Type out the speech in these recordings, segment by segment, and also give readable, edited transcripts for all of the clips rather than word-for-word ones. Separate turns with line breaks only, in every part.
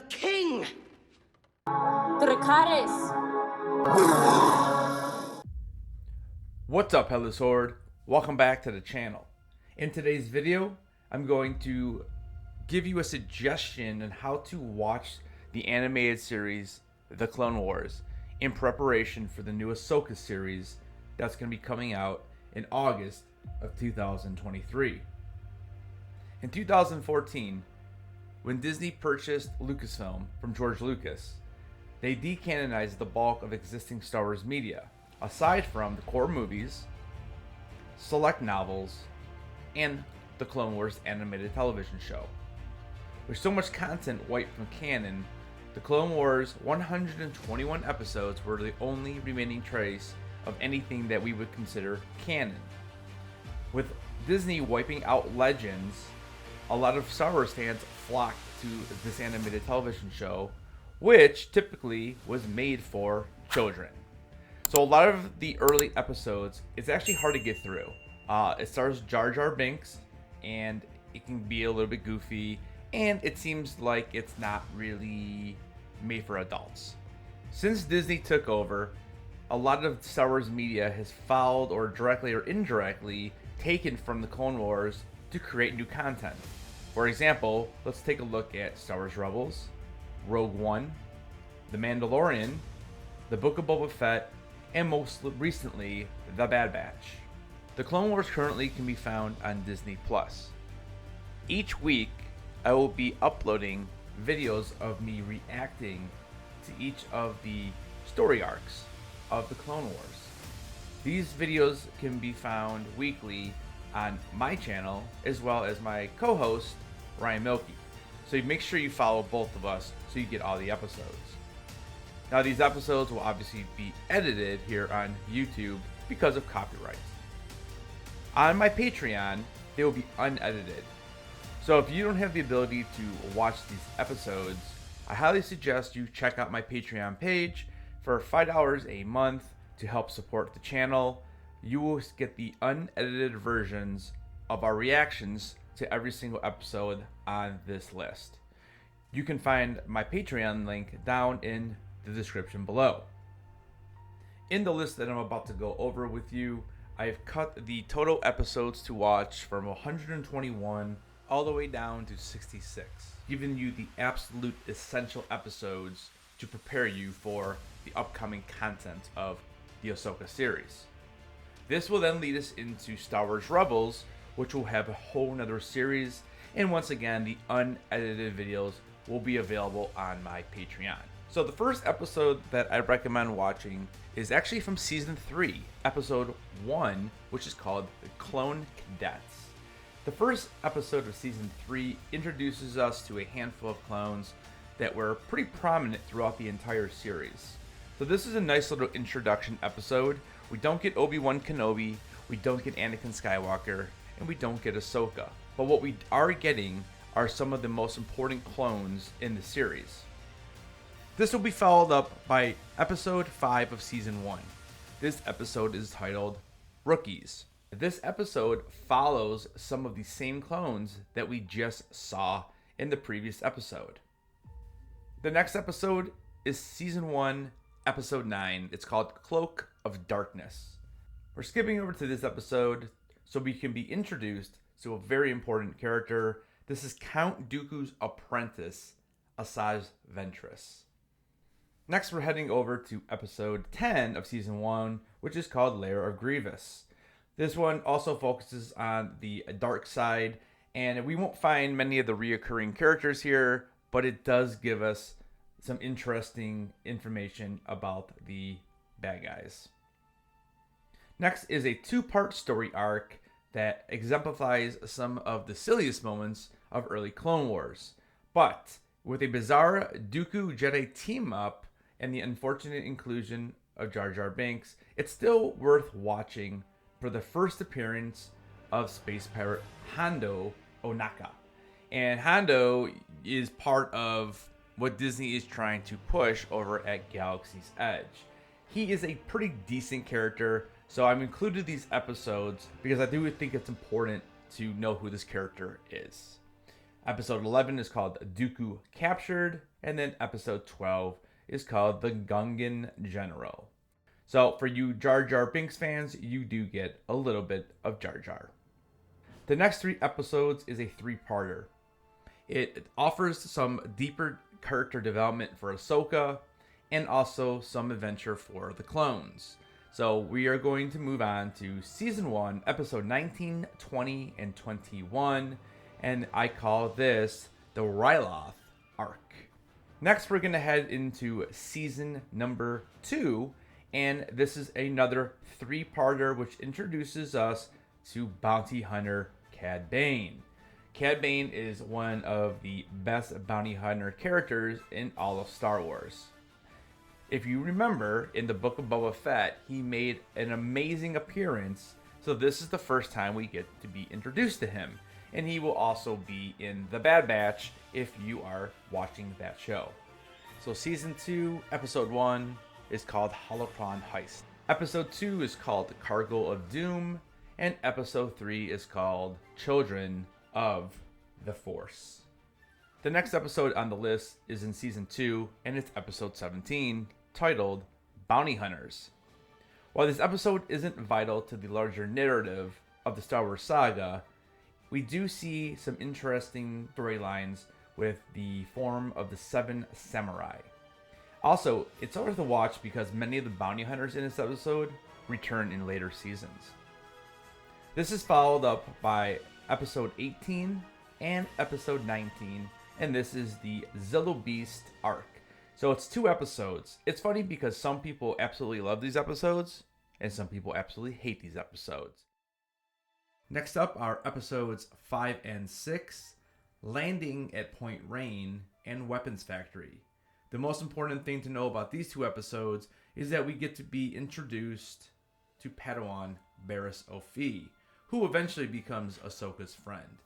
king!
What's up, Headless Horde? Welcome back to the channel. In today's video, I'm going to give you a suggestion on how to watch the animated series The Clone Wars in preparation for the new Ahsoka series that's going to be coming out in August of 2023. In 2014, when Disney purchased Lucasfilm from George Lucas, they decanonized the bulk of existing Star Wars media, aside from the core movies, select novels, and the Clone Wars animated television show. With so much content wiped from canon, the Clone Wars 121 episodes were the only remaining trace of anything that we would consider canon. With Disney wiping out Legends, a lot of Star Wars fans flocked to this animated television show, which typically was made for children. So a lot of the early episodes, it's actually hard to get through. It stars Jar Jar Binks, and it can be a little bit goofy, and it seems like it's not really made for adults. Since Disney took over, a lot of Star Wars media has followed or directly or indirectly taken from the Clone Wars to create new content. For example, let's take a look at Star Wars Rebels, Rogue One, The Mandalorian, The Book of Boba Fett, and most recently, The Bad Batch. The Clone Wars currently can be found on Disney+. Each week, I will be uploading videos of me reacting to each of the story arcs of the Clone Wars. These videos can be found weekly on my channel, as well as my co-host, Ryan Milkey. So you make sure you follow both of us so you get all the episodes. Now these episodes will obviously be edited here on YouTube because of copyright. On my Patreon, they will be unedited. So if you don't have the ability to watch these episodes, I highly suggest you check out my Patreon page for $5 a month to help support the channel. You will get the unedited versions of our reactions to every single episode on this list. You can find my Patreon link down in the description below. In the list that I'm about to go over with you, I've cut the total episodes to watch from 121 all the way down to 66, giving you the absolute essential episodes to prepare you for the upcoming content of the Ahsoka series. This will then lead us into Star Wars Rebels, which will have a whole nother series, and once again, the unedited videos will be available on my Patreon. So the first episode that I recommend watching is actually from Season 3, Episode 1, which is called The Clone Cadets. The first episode of Season 3 introduces us to a handful of clones that were pretty prominent throughout the entire series. So this is a nice little introduction episode. We don't get Obi-Wan Kenobi, we don't get Anakin Skywalker, and we don't get Ahsoka. But what we are getting are some of the most important clones in the series. This will be followed up by episode 5 of season 1. This episode is titled Rookies. This episode follows some of the same clones that we just saw in the previous episode. The next episode is season 1, episode 9. It's called Cloak of Darkness. We're skipping over to this episode so we can be introduced to a very important character. This is Count Dooku's apprentice, Asajj Ventress. Next, we're heading over to episode 10 of season 1, which is called Lair of Grievous. This one also focuses on the dark side, and we won't find many of the reoccurring characters here, but it does give us some interesting information about the bad guys. Next is a two-part story arc that exemplifies some of the silliest moments of early Clone Wars, but with a bizarre Dooku Jedi team-up and the unfortunate inclusion of Jar Jar Binks, it's still worth watching for the first appearance of space pirate Hondo Ohnaka. And Hondo is part of what Disney is trying to push over at Galaxy's Edge. He is a pretty decent character, so I've included these episodes because I do think it's important to know who this character is. Episode 11 is called Dooku Captured, and then episode 12 is called The Gungan General. So for you Jar Jar Binks fans, you do get a little bit of Jar Jar. The next 3 episodes is a 3-parter. It offers some deeper character development for Ahsoka and also some adventure for the clones. So we are going to move on to Season 1, Episode 19, 20, and 21, and I call this the Ryloth arc. Next, we're going to head into Season number 2, and this is another 3-parter which introduces us to Bounty Hunter Cad Bane. Cad Bane is one of the best bounty hunter characters in all of Star Wars. If you remember, in the Book of Boba Fett, he made an amazing appearance, so this is the first time we get to be introduced to him. And he will also be in The Bad Batch if you are watching that show. So Season 2, Episode 1 is called Holocron Heist. Episode 2 is called Cargo of Doom, and Episode 3 is called Children of the Force. The next episode on the list is in Season 2, and it's Episode 17, titled Bounty Hunters. While this episode isn't vital to the larger narrative of the Star Wars saga, we do see some interesting storylines with the form of the 7 samurai. Also, it's worth a watch because many of the bounty hunters in this episode return in later seasons. This is followed up by Episode 18 and Episode 19, and this is the Zillo Beast arc. So it's 2 episodes. It's funny because some people absolutely love these episodes, and some people absolutely hate these episodes. Next up are episodes 5 and 6, Landing at Point Rain, and Weapons Factory. The most important thing to know about these 2 episodes is that we get to be introduced to Padawan Barriss Offee, who eventually becomes Ahsoka's friend.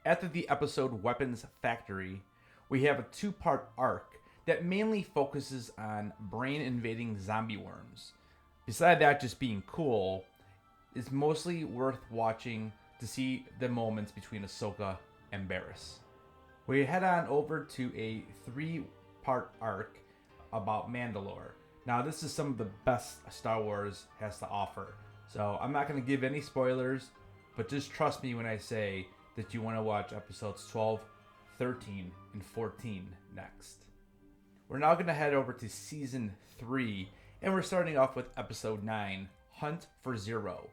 After the episode Weapons Factory, we have a 2-part arc that mainly focuses on brain-invading zombie worms. Besides that just being cool, it's mostly worth watching to see the moments between Ahsoka and Barriss. We head on over to a 3-part arc about Mandalore. Now this is some of the best Star Wars has to offer. So I'm not going to give any spoilers, but just trust me when I say that you want to watch episodes 12, 13, and 14 next. We're now going to head over to Season 3, and we're starting off with Episode 9, Hunt for Zero.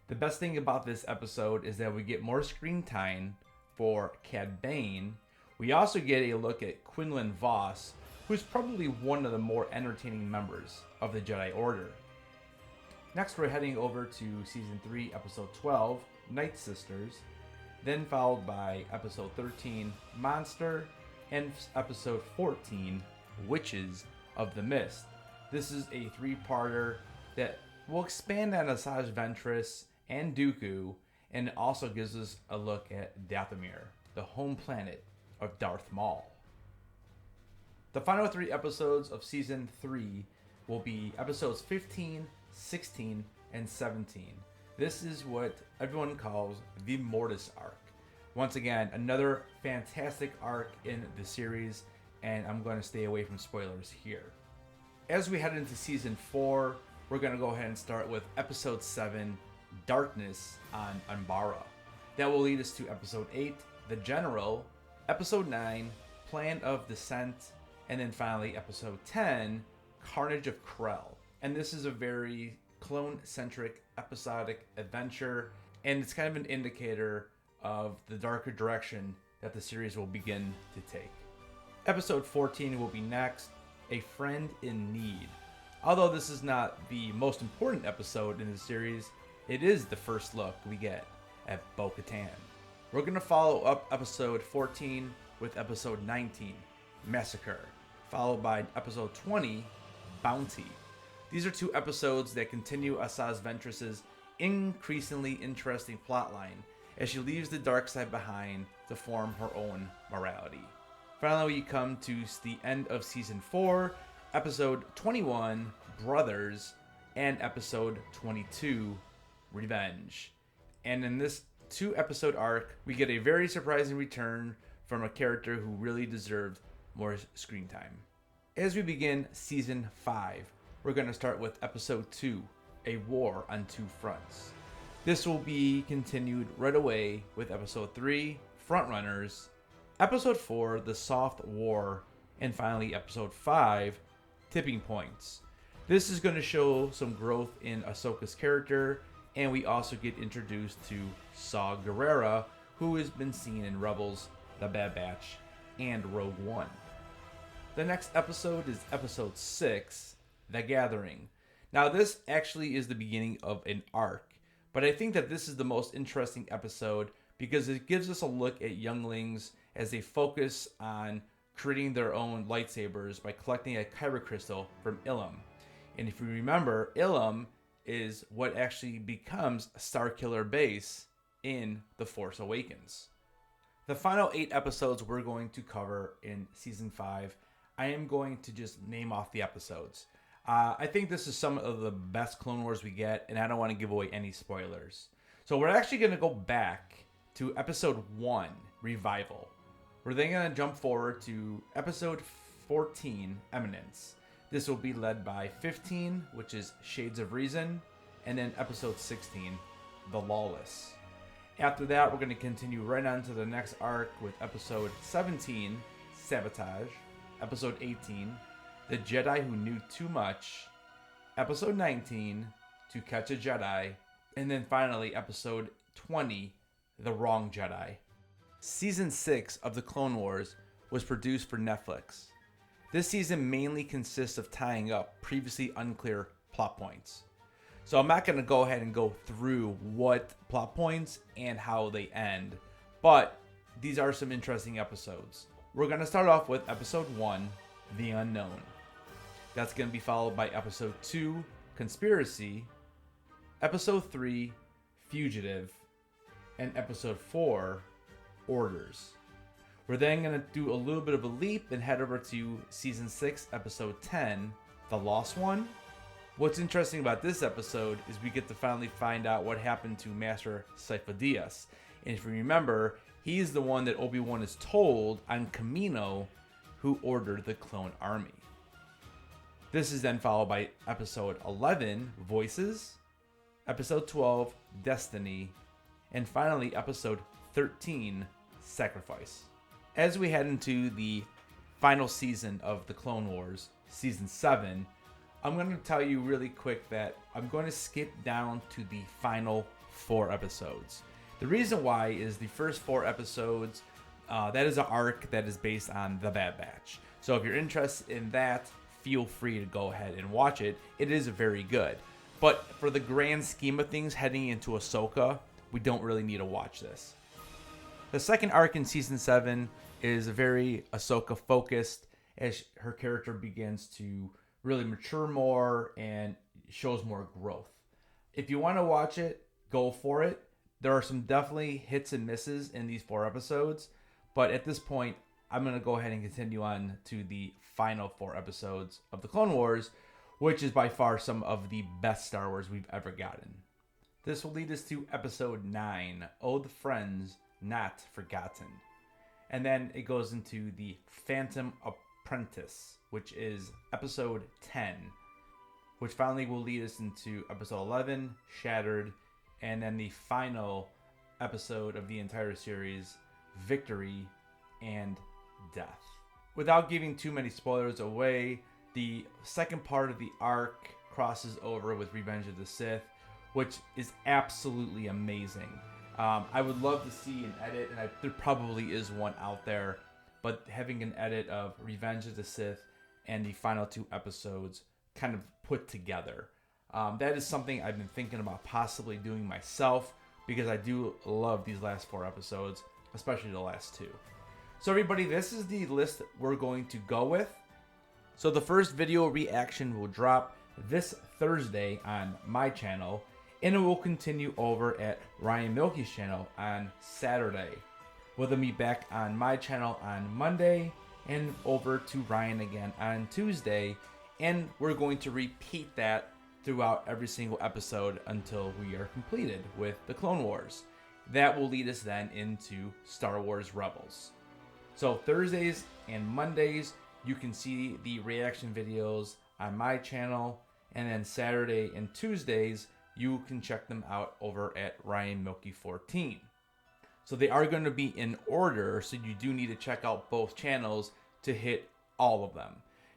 The best thing about this episode is that we get more screen time for Cad Bane. We also get a look at Quinlan Vos, who's probably one of the more entertaining members of the Jedi Order. Next, we're heading over to Season 3, Episode 12, Night Sisters, then followed by Episode 13, Monster, and Episode 14, Witches of the Mist. This is a 3-parter that will expand on Asajj Ventress and Dooku, and it also gives us a look at Dathomir, the home planet of Darth Maul. The final 3 episodes of Season 3 will be Episodes 15, 16, and 17. This is what everyone calls the Mortis arc. Once again, another fantastic arc in the series, and I'm going to stay away from spoilers here. As we head into Season 4, we're going to go ahead and start with Episode 7, Darkness on Umbara. That will lead us to Episode 8, The General, Episode 9, Plan of Descent, and then finally Episode 10, Carnage of Krell. And this is a very clone-centric episodic adventure, and it's kind of an indicator of the darker direction that the series will begin to take. Episode 14 will be next, A Friend in Need. Although this is not the most important episode in the series, it is the first look we get at Bo-Katan. We're going to follow up Episode 14 with Episode 19, Massacre, followed by Episode 20, Bounty. These are 2 episodes that continue Asajj Ventress's increasingly interesting plotline as she leaves the dark side behind to form her own morality. Finally, we come to the end of Season 4, Episode 21, Brothers, and Episode 22, Revenge. And in this 2-episode arc, we get a very surprising return from a character who really deserved more screen time. As we begin Season 5, we're going to start with Episode 2, A War on Two Fronts. This will be continued right away with Episode 3, Frontrunners, Episode 4, The Soft War, and finally Episode 5, Tipping Points. This is going to show some growth in Ahsoka's character, and we also get introduced to Saw Gerrera, who has been seen in Rebels, The Bad Batch, and Rogue One. The next episode is Episode 6, The Gathering. Now this actually is the beginning of an arc, but I think that this is the most interesting episode because it gives us a look at younglings as they focus on creating their own lightsabers by collecting a kyber crystal from Ilum. And if you remember, Ilum is what actually becomes Starkiller Base in The Force Awakens. The final 8 episodes we're going to cover in Season 5, I am going to just name off the episodes. I think this is some of the best Clone Wars we get, and I don't want to give away any spoilers. So we're actually going to go back to Episode 1, Revival. We're then going to jump forward to Episode 14, Eminence. This will be led by 15, which is Shades of Reason, and then Episode 16, The Lawless. After that, we're going to continue right on to the next arc with Episode 17, Sabotage, Episode 18, The Jedi Who Knew Too Much, Episode 19, To Catch a Jedi, and then finally Episode 20, The Wrong Jedi. Season 6 of The Clone Wars was produced for Netflix. This season mainly consists of tying up previously unclear plot points. So I'm not going to go ahead and go through what plot points and how they end, but these are some interesting episodes. We're going to start off with Episode 1, The Unknown. That's going to be followed by Episode 2, Conspiracy, Episode 3, Fugitive, and Episode 4, Orders. We're then going to do a little bit of a leap and head over to Season 6, Episode 10, The Lost One. What's interesting about this episode is we get to finally find out what happened to Master Sifo Dyas. And if you remember, he's the one that Obi-Wan is told on Kamino who ordered the clone army. This is then followed by Episode 11, Voices, Episode 12, Destiny, and finally Episode 13, Sacrifice. As we head into the final season of The Clone Wars, Season 7, I'm going to tell you really quick that I'm going to skip down to the final 4 episodes. The reason why is the first 4 episodes, that is an arc that is based on The Bad Batch. So if you're interested in that, feel free to go ahead and watch it. It is very good. But for the grand scheme of things heading into Ahsoka, we don't really need to watch this. The second arc in Season 7 is very Ahsoka focused as her character begins to really mature more and shows more growth. If you want to watch it, go for it. There are some definitely hits and misses in these 4 episodes, but at this point, I'm going to go ahead and continue on to the final 4 episodes of The Clone Wars, which is by far some of the best Star Wars we've ever gotten. This will lead us to Episode 9, Old Friends Not Forgotten. And then it goes into the Phantom Apprentice, which is Episode 10, which finally will lead us into Episode 11, Shattered, and then the final episode of the entire series, Victory and Death. Without giving too many spoilers away, the second part of the arc crosses over with Revenge of the Sith, which is absolutely amazing. I would love to see an edit, and there probably is one out there, but having an edit of Revenge of the Sith and the final 2 episodes kind of put together. That is something I've been thinking about possibly doing myself, because I do love these last 4 episodes, especially the last 2. So everybody, this is the list we're going to go with. So the first video reaction will drop this Thursday on my channel, and it will continue over at Ryan Milky's channel on Saturday. We'll then be back on my channel on Monday and over to Ryan again on Tuesday, and we're going to repeat that throughout every single episode until we are completed with the Clone Wars. that will lead us then into Star Wars Rebels. So Thursdays and Mondays, you can see the reaction videos on my channel, and then Saturday and Tuesdays, you can check them out over at Ryan Milky 14. So they are going to be in order, so you do need to check out both channels to hit all of them.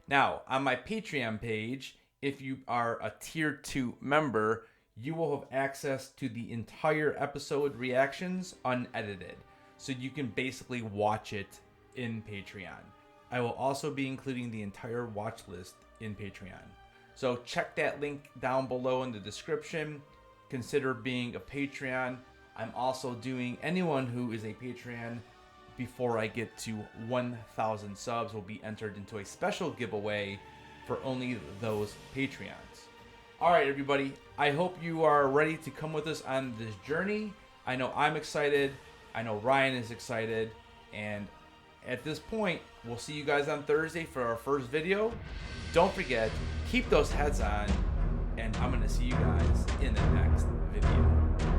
Now, on my Patreon page, if you are a Tier 2 member, you will have access to the entire episode reactions unedited. So you can basically watch it in Patreon. I will also be including the entire watch list in Patreon. So check that link down below in the description. Consider being a Patreon. I'm also doing anyone who is a Patreon before I get to 1,000 subs will be entered into a special giveaway for only those Patreons. All right, everybody. I hope you are ready to come with us on this journey. I know I'm excited. I know Ryan is excited. And at this point, we'll see you guys on Thursday for our first video. Don't forget, keep those heads on, and I'm going to see you guys in the next video.